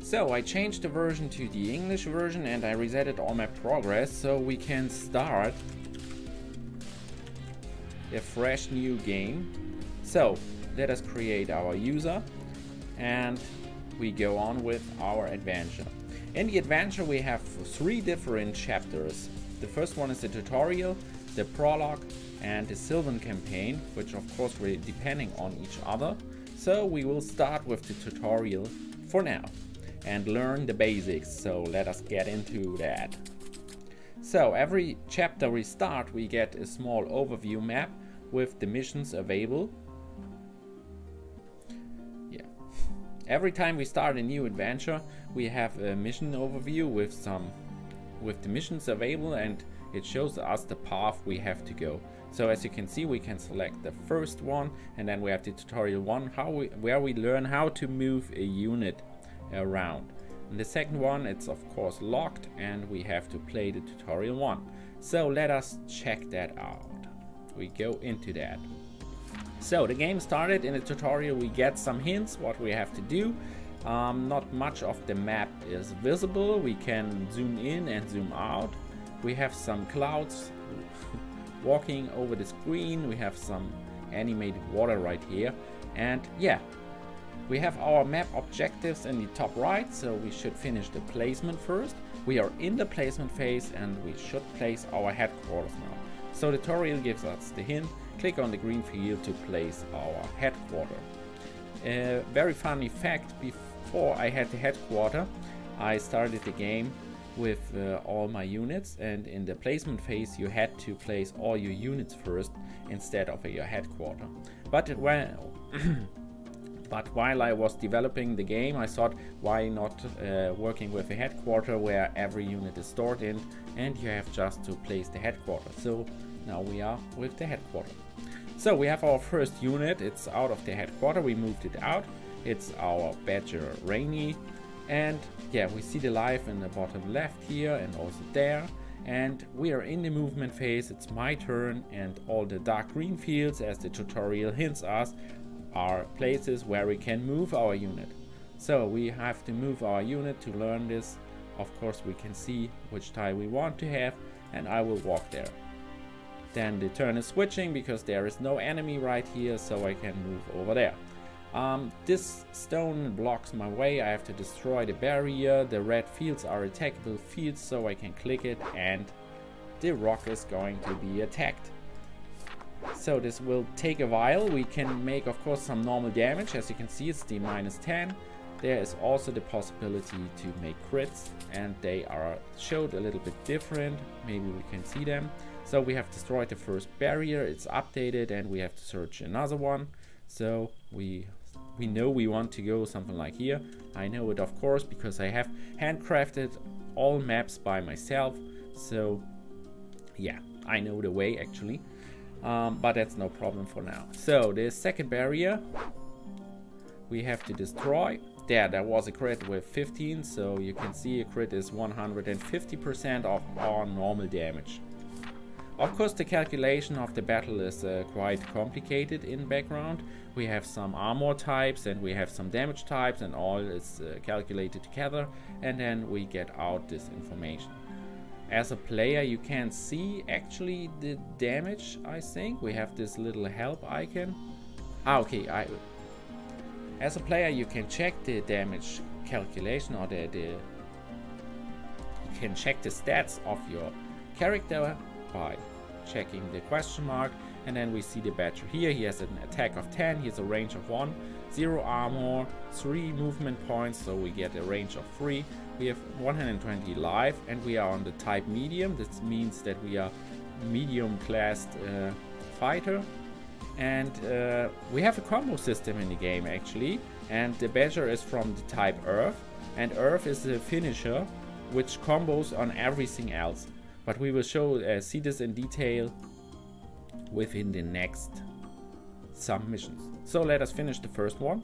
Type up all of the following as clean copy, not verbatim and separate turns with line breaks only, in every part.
So I changed the version to the English version and I resetted all my progress so we can start a fresh new game. So let us create our user and we go on with our adventure. In the adventure we have 3 different chapters. The first one is the tutorial, the prologue and the Sylvan campaign, which of course we're depending on each other. So we will start with the tutorial for now and learn the basics. So let us get into that. So every chapter we start, we get a small overview map with the missions available. Yeah. Every time we start a new adventure, we have a mission overview with the missions available, and it shows us the path we have to go. So as you can see, we can select the first one, and then we have the tutorial 1, where we learn how to move a unit around. And the second one, it's of course locked, and we have to play the tutorial 1. So let us check that out. We go into that. So the game started. In the tutorial we get some hints what we have to do. Not much of the map is visible. We can zoom in and zoom out. We have some clouds walking over the screen. We have some animated water right here, and yeah, we have our map objectives in the top right, so we should finish the placement first. We are in the placement phase and we should place our headquarters now. So the tutorial gives us the hint: click on the green field to place our headquarters. A very funny fact: before I had the headquarter, I started the game with all my units, and in the placement phase you had to place all your units first instead of your headquarter. But while I was developing the game, I thought, why not working with a headquarter where every unit is stored in and you have just to place the headquarter. So now we are with the headquarter. So we have our first unit. It's out of the headquarter. We moved it out. It's our badger Rainy, and yeah, we see the life in the bottom left here and also there, and we are in the movement phase. It's my turn, and all the dark green fields, as the tutorial hints us, are places where we can move our unit. So we have to move our unit to learn this. Of course we can see which tile we want to have, and I will walk there. Then the turn is switching because there is no enemy right here, so I can move over there. This stone blocks my way. I have to destroy the barrier. The red fields are attackable fields, so I can click it and the rock is going to be attacked. So this will take a while. We can make, of course, some normal damage. As you can see, it's the -10. There is also the possibility to make crits, and they are showed a little bit different. Maybe we can see them. So we have destroyed the first barrier. It's updated, and we have to search another one. So we know we want to go something like here. I know it, of course, because I have handcrafted all maps by myself. So yeah, I know the way actually. But that's no problem for now. So the second barrier we have to destroy. There was a crit with 15, so you can see a crit is 150% of our normal damage. Of course, the calculation of the battle is quite complicated in background. We have some armor types and we have some damage types, and all is calculated together, and then we get out this information. As a player, you can see actually the damage. I think we have this little help icon. Okay, as a player you can check the damage calculation, or you can check the stats of your character by checking the question mark, and then we see the badger here. He has an attack of 10, he has a range of 1, 0 armor, 3 movement points, so we get a range of 3. We have 120 life, and we are on the type medium. This means that we are medium classed fighter, and we have a combo system in the game actually, and the badger is from the type earth, and earth is a finisher which combos on everything else. But we will see this in detail within the next submissions. So let us finish the first one.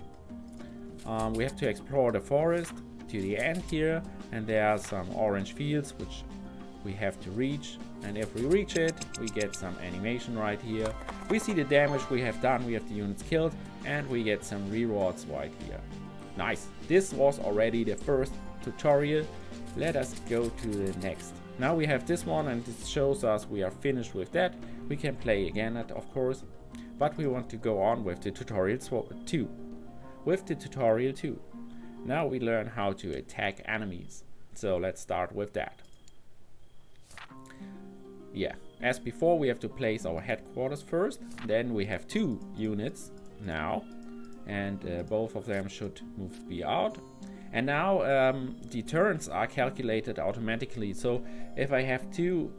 We have to explore the forest to the end here, and there are some orange fields which we have to reach, and if we reach it we get some animation right here. We see the damage we have done, we have the units killed, and we get some rewards right here. Nice. This was already the first tutorial. Let us go to the next. Now we have this one, and this shows us we are finished with that. We can play again, of course, but we want to go on with the tutorial 2. With the tutorial 2. Now we learn how to attack enemies. So let's start with that. Yeah, as before, we have to place our headquarters first. Then we have 2 units now, and both of them should be out. And now the turns are calculated automatically. So if I have 2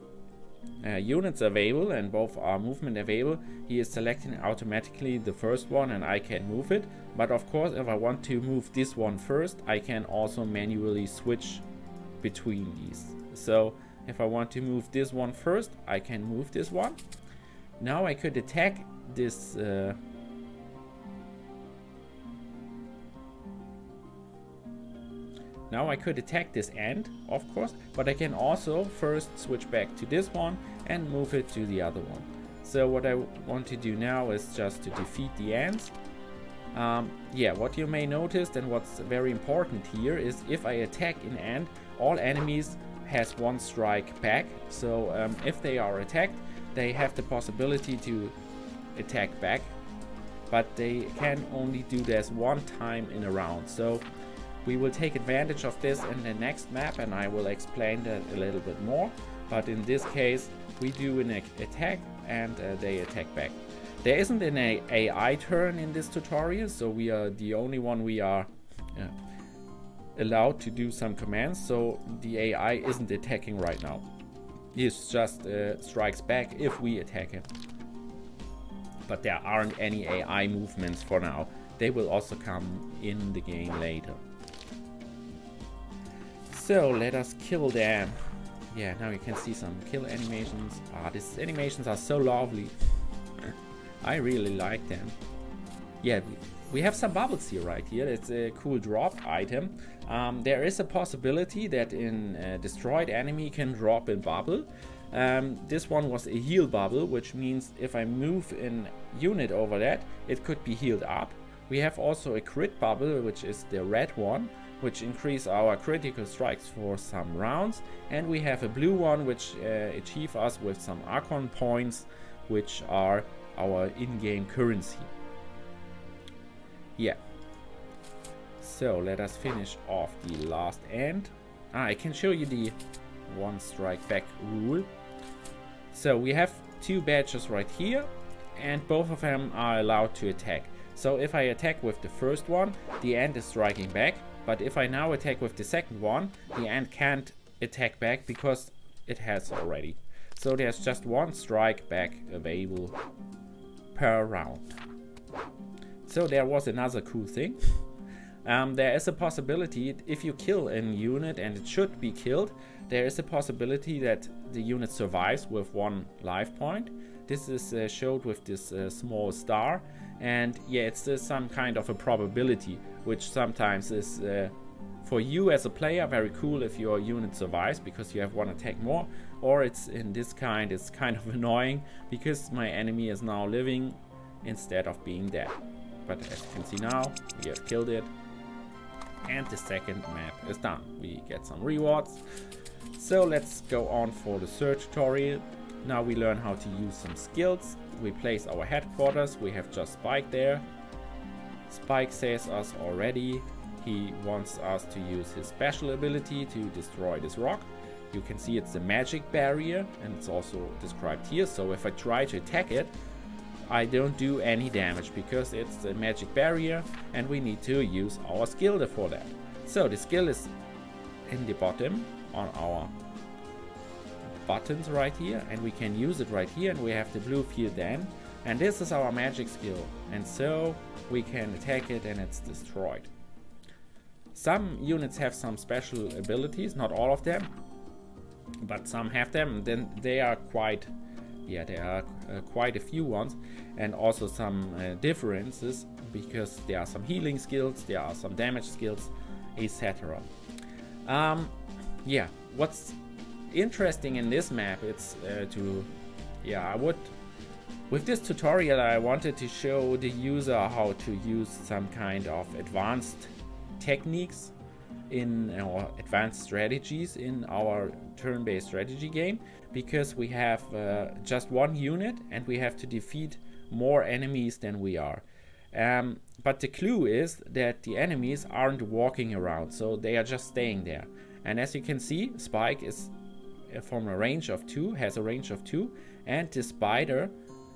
units available and both are movement available, he is selecting automatically the first one and I can move it. But of course, if I want to move this one first, I can also manually switch between these. So if I want to move this one first, I can move this one. Now I could attack this Now I could attack this end, of course, but I can also first switch back to this one and move it to the other one. So what I want to do now is just to defeat the ends. Yeah, what you may notice and what's very important here is if I attack an end, all enemies has 1 strike back. So if they are attacked, they have the possibility to attack back, but they can only do this 1 time in a round. So we will take advantage of this in the next map, and I will explain that a little bit more. But in this case, we do an attack and they attack back. There isn't an AI turn in this tutorial, so we are the only one we are allowed to do some commands. So the AI isn't attacking right now. He just strikes back if we attack him. But there aren't any AI movements for now. They will also come in the game later. So let us kill them. Yeah, now you can see some kill animations. These animations are so lovely. I really like them. Yeah, we have some bubbles here right here. It's a cool drop item. There is a possibility that in destroyed enemy can drop a bubble. This one was a heal bubble, which means if I move an unit over that, it could be healed up. We have also a crit bubble, which is the red one, which increase our critical strikes for some rounds. And we have a blue one, which achieve us with some Archon points, which are our in-game currency. Yeah. So let us finish off the last end. I can show you the 1 strike back rule. So we have 2 badges right here, and both of them are allowed to attack. So if I attack with the first one, the end is striking back. But if I now attack with the second one, the end can't attack back because it has already. So there's just 1 strike back available per round. So there was another cool thing. There is a possibility if you kill a unit and it should be killed, there is a possibility that the unit survives with 1 life point. This is showed with this small star, and yeah, it's some kind of a probability, which sometimes is for you as a player very cool if your unit survives because you have 1 attack more, or it's in this kind, it's kind of annoying because my enemy is now living instead of being dead. But as you can see now, we have killed it, and the second map is done. We get some rewards. So let's go on for the third tutorial. Now we learn how to use some skills. We place our headquarters. We have just Spike there. Spike says us already he wants us to use his special ability to destroy this rock. You can see it's a magic barrier, and it's also described here. So if I try to attack it, I don't do any damage because it's a magic barrier, and we need to use our skill for that. So the skill is in the bottom on our buttons right here, and we can use it right here, and we have the blue field then, and this is our magic skill, and so we can attack it and it's destroyed. Some units have some special abilities, not all of them, but some have them, and then they are quite, yeah, there are quite a few ones, and also some differences because there are some healing skills, there are some damage skills, etc. Yeah, what's interesting in this map, it's with this tutorial I wanted to show the user how to use some kind of advanced techniques in our advanced strategies in our turn-based strategy game, because we have just one unit and we have to defeat more enemies than we are. But the clue is that the enemies aren't walking around, so they are just staying there. And as you can see, Spike is from a range of 2, has a range of 2, and the spider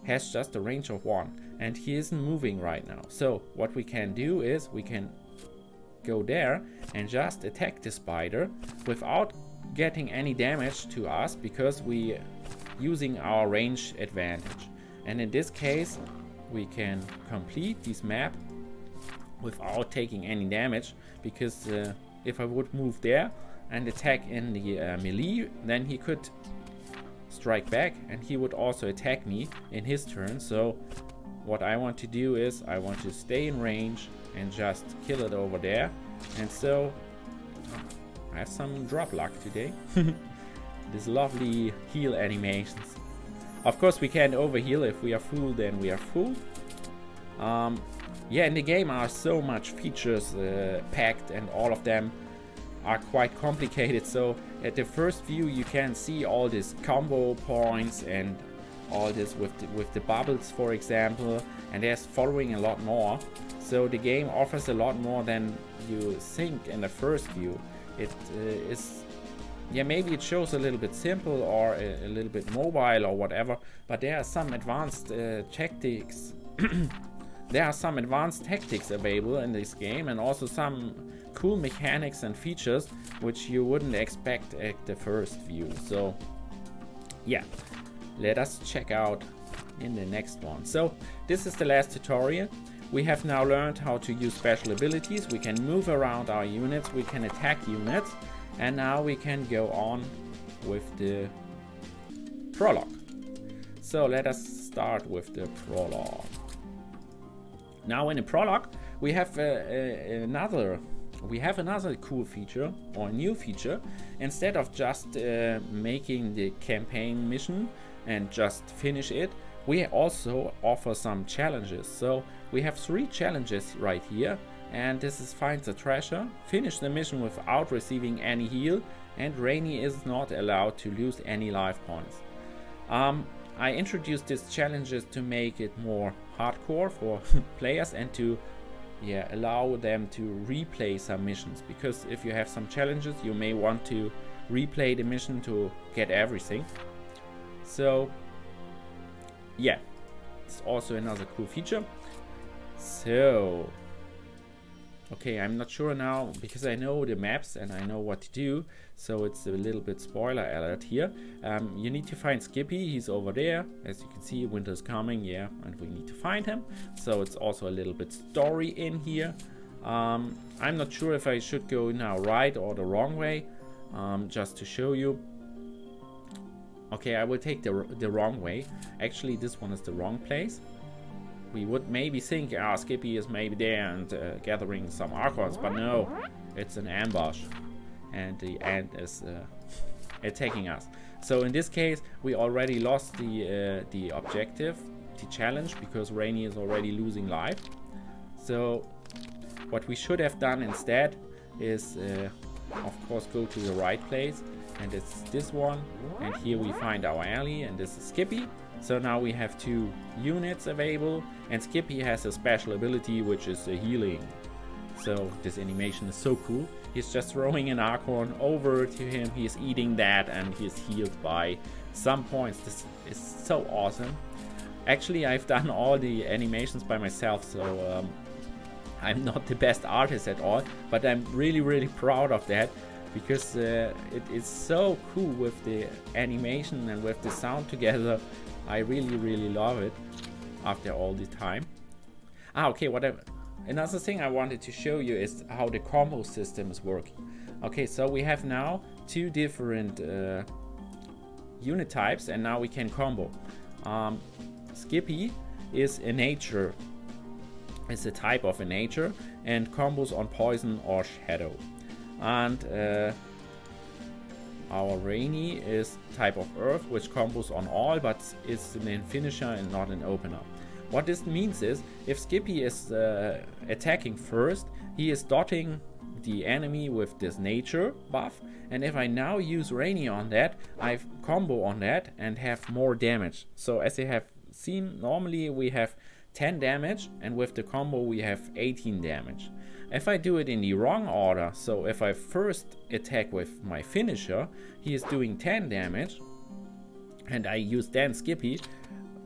has just a range of 1, and he isn't moving right now. So what we can do is we can go there and just attack the spider without getting any damage to us, because we using our range advantage. And in this case we can complete this map without taking any damage, because if I would move there and attack in the melee, then he could strike back and he would also attack me in his turn. So what I want to do is I want to stay in range and just kill it over there. And so I have some drop luck today. These lovely heal animations. Of course we can't overheal. If we are full, then we are full. Yeah, in the game are so much features packed, and all of them are quite complicated. So at the first view you can see all these combo points and all this with the bubbles, for example, and there's following a lot more. So the game offers a lot more than you think in the first view. It is, yeah, maybe it shows a little bit simple or a little bit mobile or whatever, but there are some advanced tactics. There are some advanced tactics available in this game, and also some cool mechanics and features which you wouldn't expect at the first view. So yeah, let us check out in the next one. So this is the last tutorial. We have now learned how to use special abilities. We can move around our units, we can attack units, and now we can go on with the prologue. So let us start with the prologue. Now in the prologue we have another cool feature, or a new feature. Instead of just making the campaign mission and just finish it, we also offer some challenges. So we have 3 challenges right here, and this is find the treasure, finish the mission without receiving any heal, and Rainy is not allowed to lose any life points. I introduced these challenges to make it more hardcore for players and to allow them to replay some missions, because if you have some challenges you may want to replay the mission to get everything. So yeah, it's also another cool feature. So okay, I'm not sure now because I know the maps and I know what to do, so it's a little bit spoiler alert here. You need to find Skippy, he's over there. As you can see, winter's coming, yeah, and we need to find him. So it's also a little bit story in here. I'm not sure if I should go now right or the wrong way, just to show you. Okay, I will take the wrong way. Actually, this one is the wrong place. We would maybe think, Skippy is maybe there and gathering some acorns, but no, it's an ambush, and the ant is attacking us. So in this case, we already lost the objective, the challenge, because Rainy is already losing life. So what we should have done instead is, of course, go to the right place, and it's this one, and here we find our ally, and this is Skippy. So now we have 2 units available, and Skippy has a special ability which is healing. So this animation is so cool. He's just throwing an acorn over to him, he's eating that, and he's healed by some points. This is so awesome. Actually, I've done all the animations by myself, so I'm not the best artist at all, but I'm really proud of that, because it is so cool with the animation and with the sound together. I really love it after all the time. Okay, whatever. Another thing I wanted to show you is how the combo system is working. Okay, so we have now 2 different unit types, and now we can combo. Skippy is a nature. It's a type of a nature and combos on poison or shadow. And our Rainy is type of earth, which combos on all, but is the main finisher and not an opener. What this means is, if Skippy is attacking first, he is dotting the enemy with this nature buff, and if I now use Rainy on that, I combo on that and have more damage. So as you have seen, normally we have 10 damage, and with the combo we have 18 damage. If I do it in the wrong order, so if I first attack with my finisher, he is doing 10 damage, and I use then Skippy,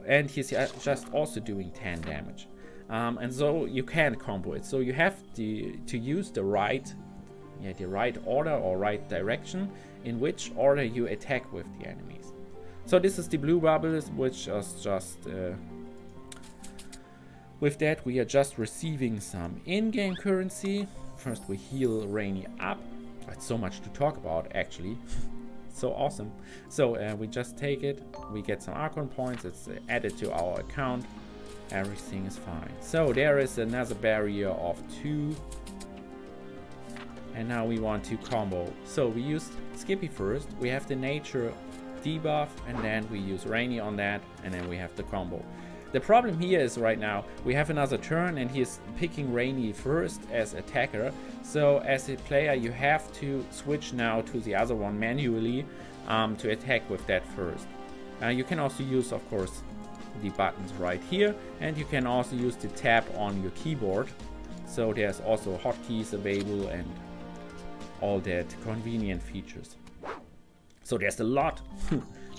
and he's just also doing 10 damage. And so you can combo it. So you have to use the right order or right direction in which order you attack with the enemies. So this is the blue bubbles, which is just with that we are just receiving some in-game currency. First we heal Rainy up. That's so much to talk about actually. So awesome. So we just take it, we get some Archon points, it's added to our account, everything is fine. So there is another barrier of 2, and now we want to combo. So we use Skippy first, we have the nature debuff, and then we use Rainy on that, and then we have the combo. The problem here is right now we have another turn and he's picking Rainy first as attacker. So as a player you have to switch now to the other one manually to attack with that first. You can also use, of course, the buttons right here, and you can also use the tab on your keyboard. So there's also hotkeys available and all that convenient features. So there's a lot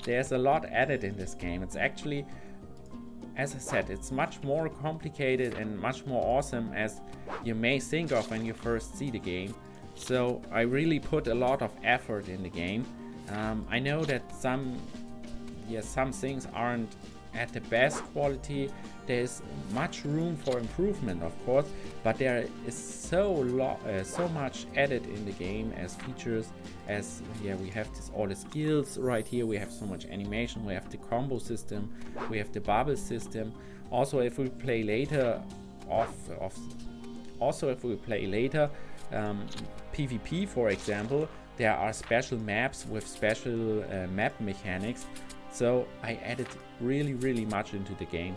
there's a lot added in this game. It's actually, as I said, it's much more complicated and much more awesome as you may think of when you first see the game. So I really put a lot of effort in the game. I know that some things aren't at the best quality. There's much room for improvement, of course, but there is so much added in the game as features, as we have all the skills right here, we have so much animation, we have the combo system, we have the bubble system. Also if we play later PvP, for example, there are special maps with special map mechanics. So I added really much into the game,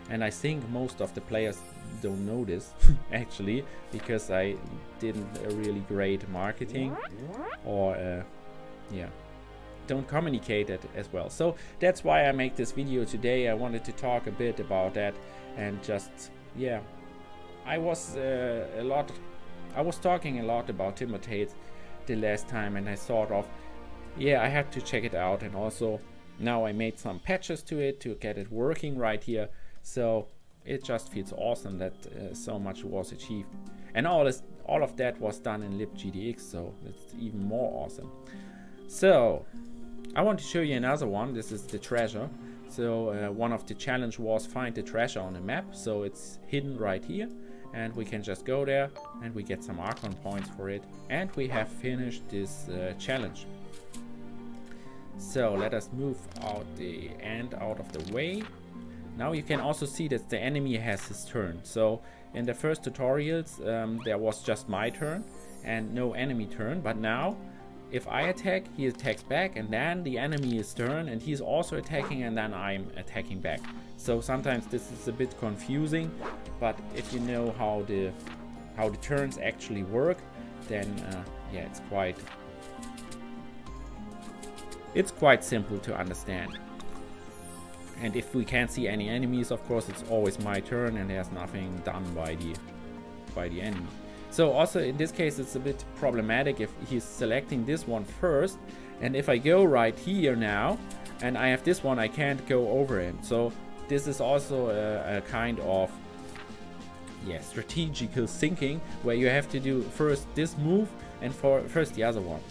and I think most of the players don't know this actually, because I didn't really great marketing or don't communicate it as well. So that's why I make this video today. I wanted to talk a bit about that, and just I was talking a lot about Timbertales the last time, and I thought of I had to check it out, and also now I made some patches to it to get it working right here. So it just feels awesome that so much was achieved, and all of that was done in libgdx, so it's even more awesome. So I want to show you another one. This is the treasure. So one of the challenge was find the treasure on the map, so it's hidden right here, and we can just go there and we get some Archon points for it, and we have finished this challenge. So let us move out the end out of the way. Now you can also see that the enemy has his turn. So in the first tutorials there was just my turn and no enemy turn, but now if I attack, he attacks back, and then the enemy is turn and he's also attacking, and then I'm attacking back. So sometimes this is a bit confusing, but if you know how the turns actually work, then it's quite simple to understand. And if we can't see any enemies, of course it's always my turn and there's nothing done by the enemy. So also in this case it's a bit problematic if he's selecting this one first, and if I go right here now and I have this one, I can't go over him. So this is also a kind of strategical thinking, where you have to do first this move and first the other one.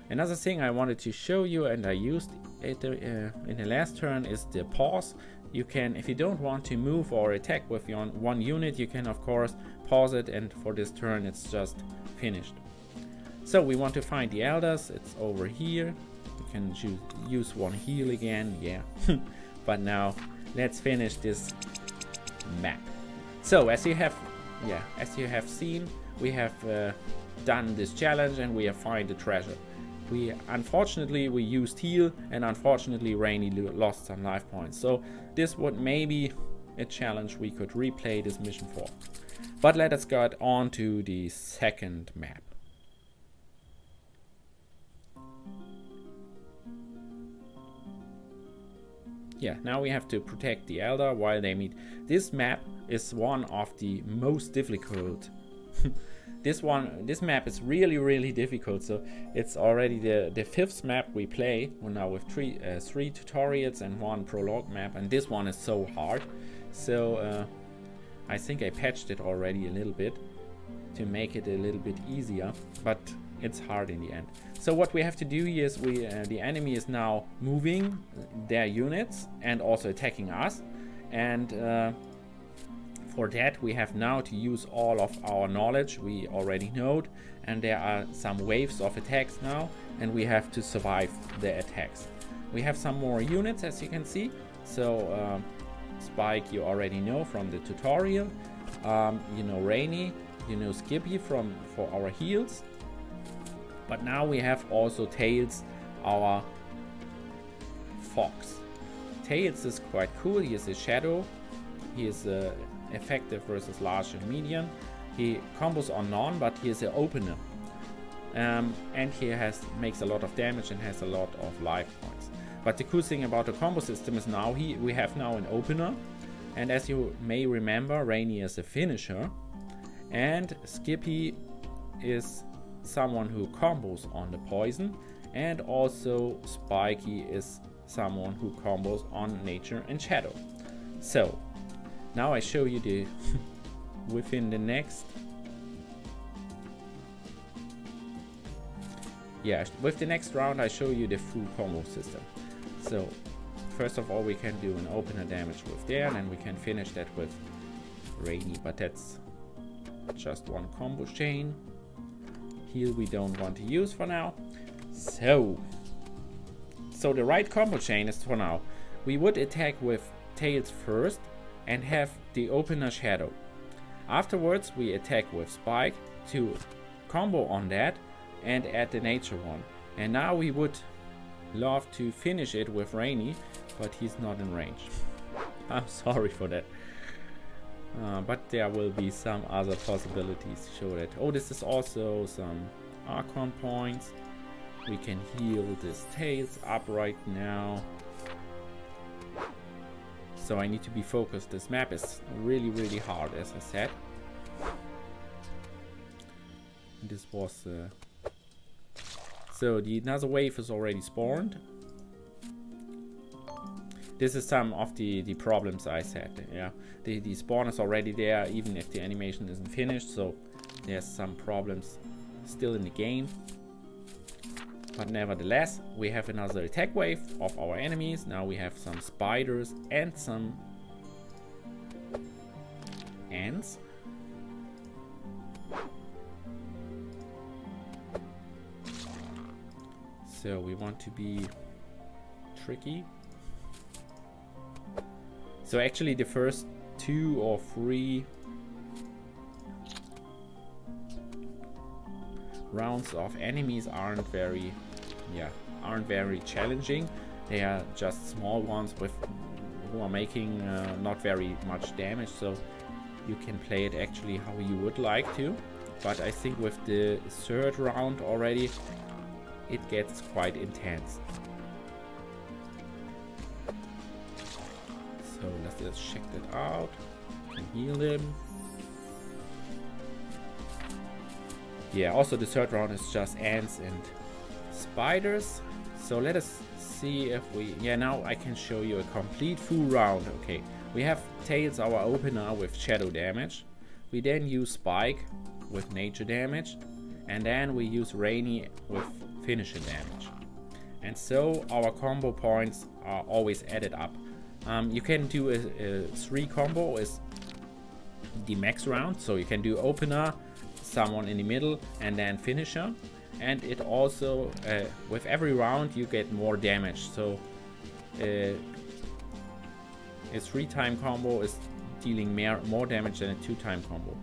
Another thing I wanted to show you, and I used it in the last turn, is the pause. You can, if you don't want to move or attack with your one unit, you can of course pause it, and for this turn it's just finished. So we want to find the elders. It's over here. You can use one heal again, but now let's finish this map. So as you have seen, we have done this challenge and we have found the treasure. Unfortunately we used heal, and unfortunately Rainy lost some life points. So this would maybe a challenge we could replay this mission for. But let us get on to the second map. Yeah, now we have to protect the Elder while they meet. This map is one of the most difficult. This map is really difficult. So it's already the fifth map we play. We're now with three tutorials and one prologue map, and this one is so hard. So I think I patched it already a little bit to make it a little bit easier, but it's hard in the end. So what we have to do here is the enemy is now moving their units and also attacking us, and for that we have now to use all of our knowledge we already know, and there are some waves of attacks now, and we have to survive the attacks. We have some more units, as you can see. So Spike you already know from the tutorial, you know Rainy, you know Skippy for our heals. But now we have also Tails, our fox. Tails is quite cool. He is a shadow. He is effective versus large and medium. He combos on none, but he is an opener. And he makes a lot of damage and has a lot of life points. But the cool thing about the combo system is now we have now an opener. And as you may remember, Rainy is a finisher. And Skippy is someone who combos on the poison, and also Spiky is someone who combos on nature and shadow. So now I show you the within the next with the next round I show you the full combo system. So first of all we can do an opener damage with there, and then we can finish that with Rainy, but that's just one combo chain. Heal we don't want to use for now. So the right combo chain is for now. We would attack with Tails first and have the opener shadow. Afterwards we attack with Spike to combo on that and add the nature one. And now we would love to finish it with Rainy, but he's not in range. I'm sorry for that. But there will be some other possibilities to show that. Oh, this is also some Archon points. We can heal this Tails up right now. So I need to be focused. This map is really hard, as I said. This was so the another wave is already spawned. This is some of the problems I said. Yeah, the spawn is already there, even if the animation isn't finished. So there's some problems still in the game. But nevertheless, we have another attack wave of our enemies. Now we have some spiders and some ants. So we want to be tricky. So actually the first 2 or 3 rounds of enemies aren't very challenging. They are just small ones who are making not very much damage, so you can play it actually how you would like to. But I think with the 3rd round already it gets quite intense. So let's check that out. Can heal him. Yeah, also the 3rd round is just ants and spiders. So let us see if we... Yeah, now I can show you a complete full round. Okay, we have Tails, our opener, with shadow damage. We then use Spike with nature damage. And then we use Rainy with finisher damage. And so our combo points are always added up. You can do a 3 combo is the max round. So you can do opener, someone in the middle, and then finisher. And it also with every round you get more damage. So a 3-time combo is dealing more damage than a 2-time combo,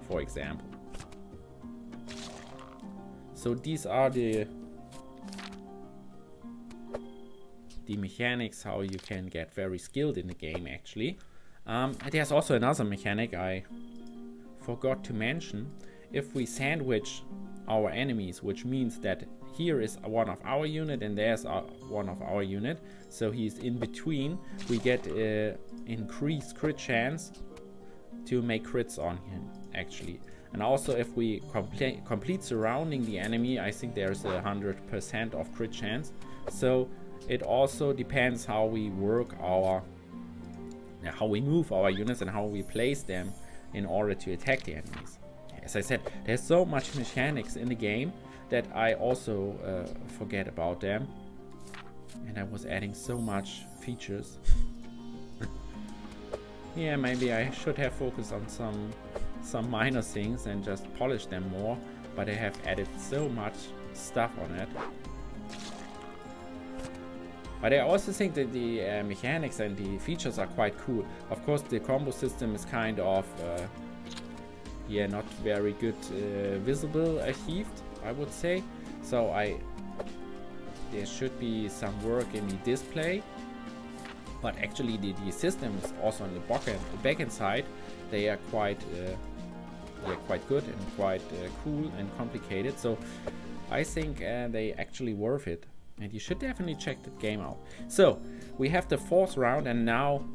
for example. So these are the mechanics how you can get very skilled in the game actually. There's also another mechanic I forgot to mention. If we sandwich our enemies, which means that here is one of our unit and there's one of our unit, so he's in between, we get increased crit chance to make crits on him actually. And also if we complete surrounding the enemy, I think there's 100% of crit chance. So it also depends how we work our how we move our units and how we place them in order to attack the enemies. As I said, there's so much mechanics in the game that I also forget about them, and I was adding so much features. Yeah, maybe I should have focused on some minor things and just polished them more, but I have added so much stuff on it. But I also think that the mechanics and the features are quite cool. Of course, the combo system is kind of yeah, not very good visible achieved, I would say. So there should be some work in the display. But actually the systems also on the backend side, they are quite good and quite cool and complicated. So I think they actually worth it. And you should definitely check the game out. So we have the 4th round, and now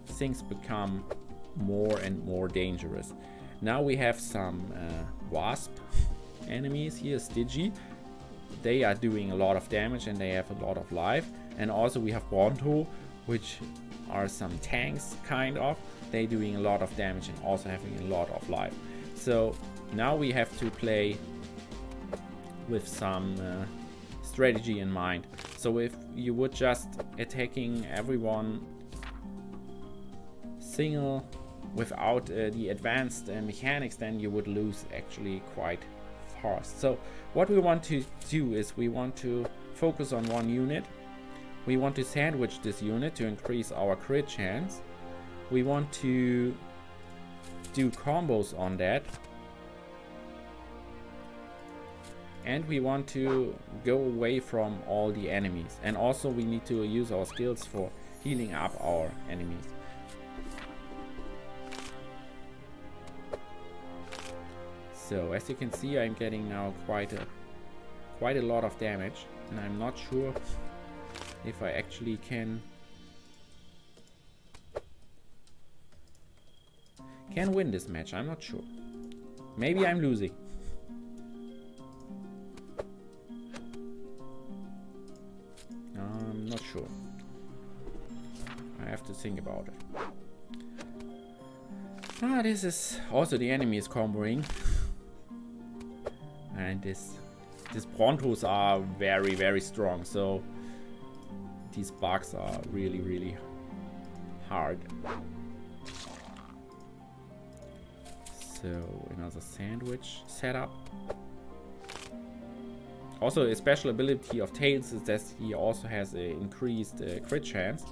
things become more and more dangerous. Now we have some wasp enemies here, Stigi. They are doing a lot of damage and they have a lot of life. And also we have Bronto, which are some tanks kind of. They're doing a lot of damage and also having a lot of life. So now we have to play with some strategy in mind. So if you would just attacking everyone single without the advanced mechanics, then you would lose actually quite fast. So what we want to do is we want to focus on one unit. We want to sandwich this unit to increase our crit chance. We want to do combos on that. And we want to go away from all the enemies. And also we need to use our skills for healing up our enemies. So as you can see, I'm getting now quite a lot of damage, and I'm not sure if I actually can win this match. I'm not sure. Maybe I'm losing. I'm not sure. I have to think about it. This is also the enemy is comboing. And these Brontos are very, very strong, so these bugs are really, really hard. So another sandwich setup. Also, a special ability of Tails is that he also has an increased crit chance.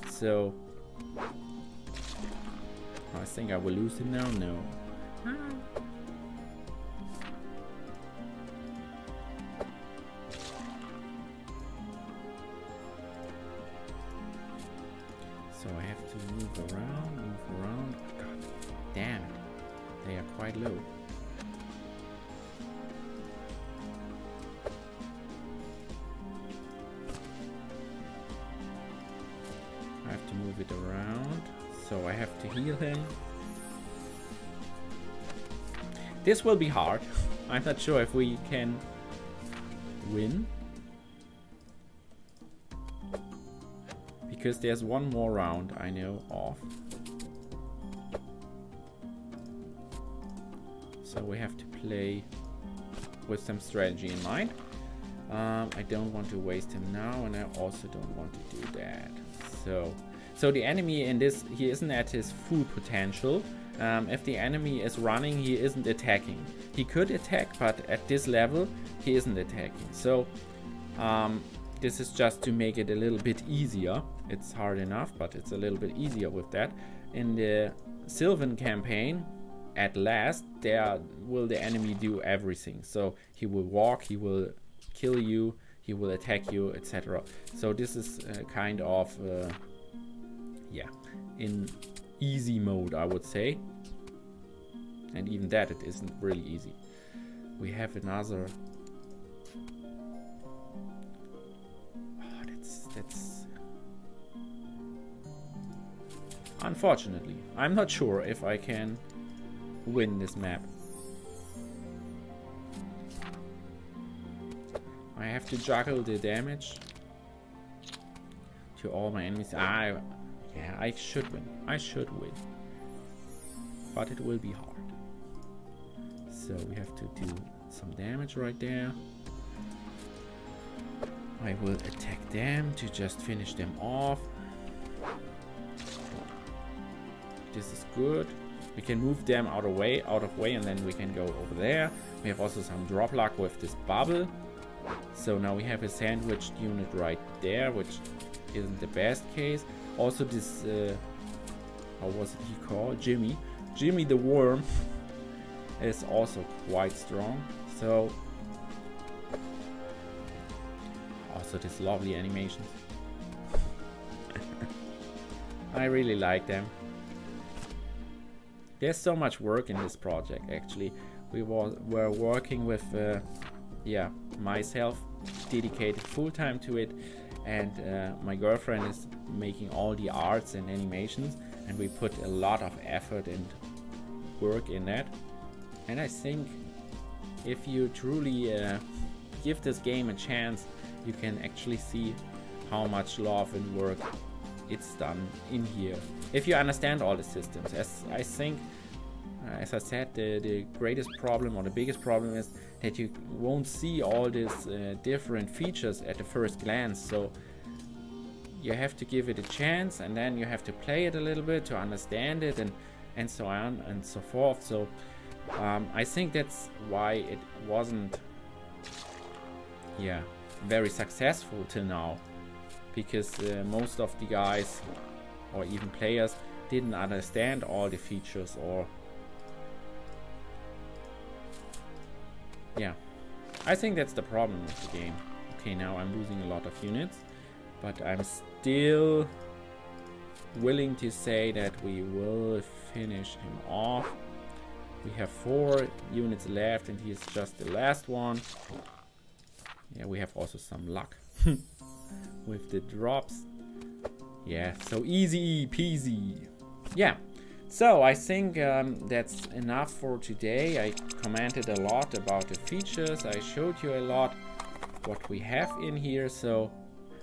So I think I will lose him now. No. So I have to move around. God damn it. They are quite low. I have to move it around. So I have to heal him. This will be hard. I'm not sure if we can win. Because there's one more round I know of. So we have to play with some strategy in mind. I don't want to waste him now, and I also don't want to do that. So the enemy in this, he isn't at his full potential. If the enemy is running, he isn't attacking. He could attack, but at this level, he isn't attacking. So this is just to make it a little bit easier. It's hard enough, but it's a little bit easier with that. In the Sylvan campaign, at last, there will the enemy do everything. So he will walk, he will kill you, he will attack you, etc. So this is kind of yeah, in easy mode, I would say. And even that, it isn't really easy. We have another... Oh, that's... Unfortunately, I'm not sure if I can win this map. I have to juggle the damage to all my enemies. Yeah, I should win. I should win. But it will be hard. So we have to do some damage right there. I will attack them to just finish them off. This is good. We can move them out of way, and then we can go over there. We have also some drop luck with this bubble. So now we have a sandwiched unit right there, which isn't the best case. Also this, how was it he called? Jimmy. Jimmy the worm is also quite strong. So also this lovely animations. I really like them. There's so much work in this project actually. We were working with yeah, myself dedicated full-time to it, and my girlfriend is making all the arts and animations, and we put a lot of effort and work in that. And I think if you truly give this game a chance, you can actually see how much love and work it's done in here. If you understand all the systems, as I think, as I said, the greatest problem or the biggest problem is that you won't see all these different features at the first glance. So you have to give it a chance, and then you have to play it a little bit to understand it, and so on and so forth. So I think that's why it wasn't, yeah, very successful till now, because most of the guys or even players didn't understand all the features, or yeah, I think that's the problem with the game. Okay, now I'm losing a lot of units, but I'm still willing to say that we will finish him off. We have 4 units left, and he is just the last one. Yeah, we have also some luck with the drops. Yeah, so easy peasy. Yeah, so I think that's enough for today. I commented a lot about the features. I showed you a lot what we have in here. So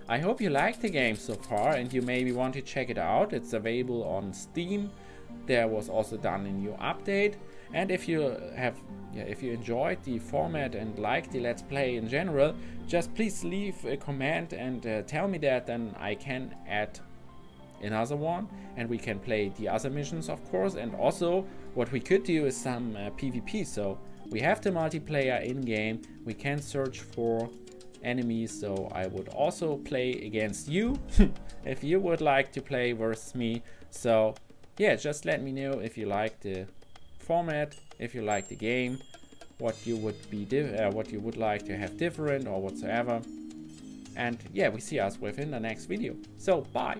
I hope you liked the game so far, and you maybe want to check it out. It's available on Steam. There was also done a new update. And if you have, if you enjoyed the format and like the Let's Play in general, just please leave a comment and tell me that, then I can add another one and we can play the other missions, of course. And also what we could do is some PvP. So we have the multiplayer in game, we can search for enemies, so I would also play against you if you would like to play versus me. So yeah, just let me know if you like the format, if you like the game, what you would like to have different or whatsoever. And yeah, we see us within the next video. So bye.